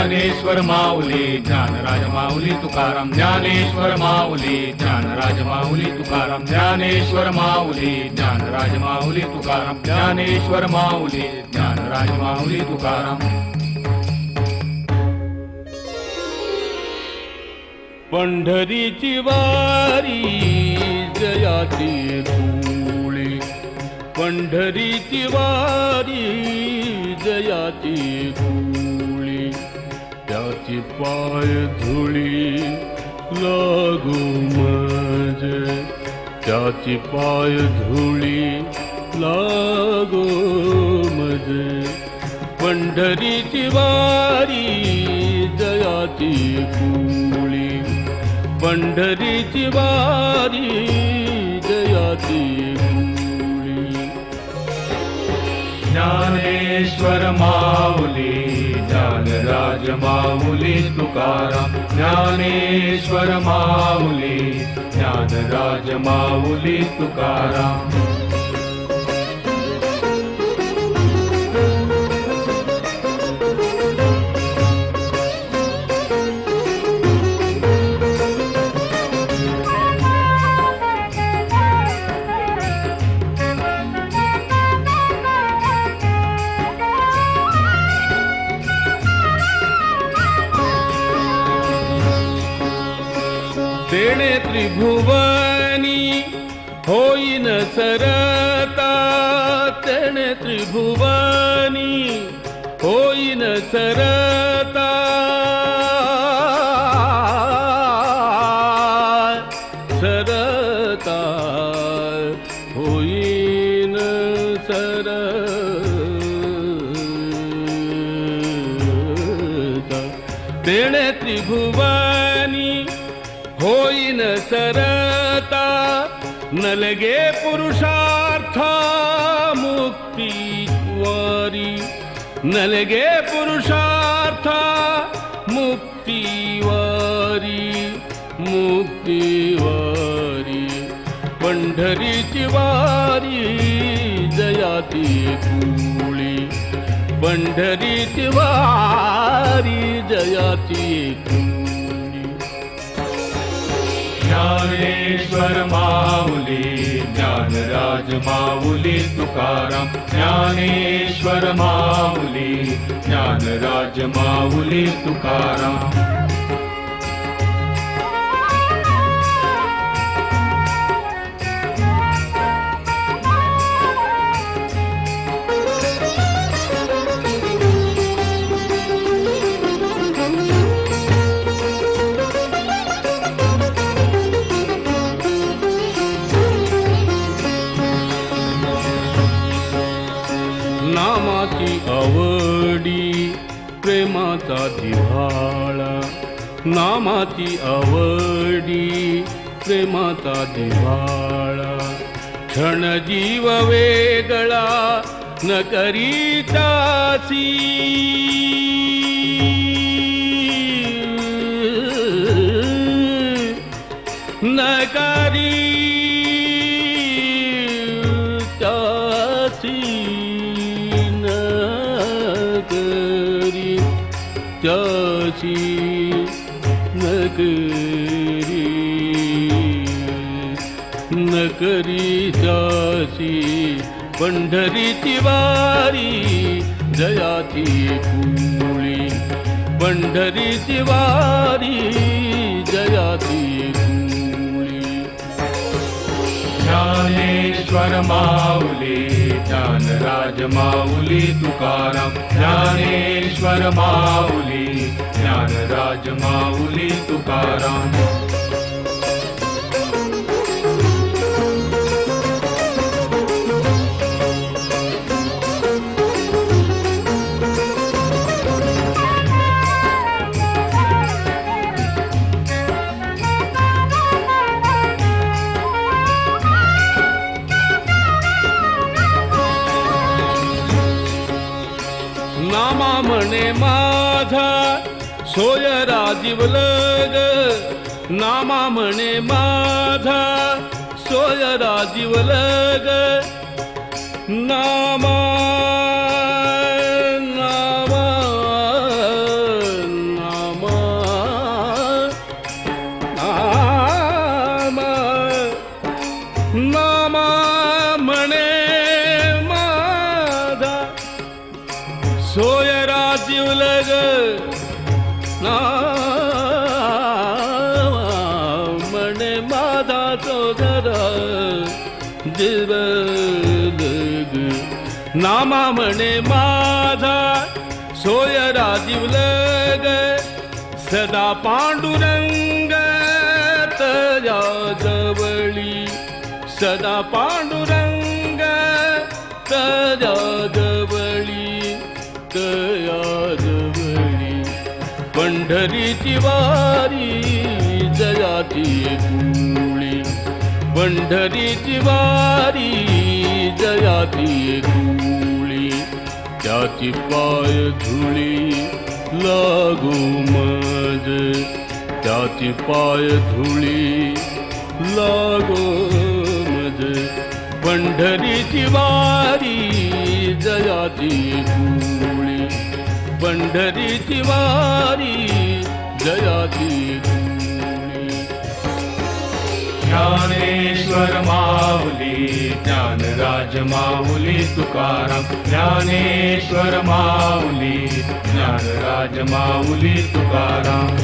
ज्ञानेश्वर माऊली ज्ञानराज माऊली तुकाराम ज्ञानेश्वर माऊली ज्ञानराज माऊली तुकाराम ज्ञानेश्वर माऊली ज्ञानराज माऊली तुकाराम ज्ञानेश्वर माऊली ज्ञानराज माऊली तुकाराम। पंढरीची वारी जयाची धुळी पंढरीची वारी जयाची धुळी त्याची पाय धुळी लागू मजे त्याची पाय धुळी लागू मजे पंढरीची वारी जयाची धुळी पंढरीची वारी जयाची धुळी। ज्ञानेश्वर माऊली ज्ञानराज माऊली तुकाराम ज्ञानेश्वर माऊली ज्ञानराज माऊली तुकाराम। तेणे त्रिभुवनी होईन सरता तेणे त्रिभुवनी होईन सरता सरता होईन सरता तेणे त्रिभुवनी होईन सरता नलगे पुरुषार्थ मुक्ती वारी नलगे पुरुषार्थ मुक्ती वारी मुक्ती वारी पंढरीची वारी जयाची धुळी पंढरीची वारी जयाची धुळी। ज्ञानेश्वर माऊली ज्ञानराज माऊली तुकाराम ज्ञानेश्वर माऊली ज्ञानराज माऊली तुकाराम। नामाची आवडी प्रेमाचा जिव्हाळा नामाची आवडी प्रेमाचा जिव्हाळा क्षण जीव वेगळा न करीतासी न करी त्याची नकरी त्याची पंढरीची वारी जयाची धुळी पंढरीची वारी जयाची धुळी। ज्ञानेश्वर माऊली ज्ञानराज माऊली तुकाराम ज्ञानेश्वर माऊली ज्ञानराज माऊली तुकाराम। नामा म्हणे माझा सोय राजीवलग नामा म्हणे माझा सोय राजीवलग नामा नामा जिवलग नामा म्हणे माझा सोय राजीवलग सदा पांडुरंग तया जवळी सदा पांडुरंग तया जवळी तया जवळी पंढरीची वारी जयाची कुळी पंढरीची वारी जयाची कुळी त्याची पाय धुळी लागू मज त्याची पाय धुळी लागो मज पंढरीची वारी जयाची कुळी पंढरीची वारी जयाची कुळी ज्ञानेश्वर माऊली ज्ञानराज माऊली तुकाराम ज्ञानेश्वर माऊली ज्ञानराज माऊली तुकाराम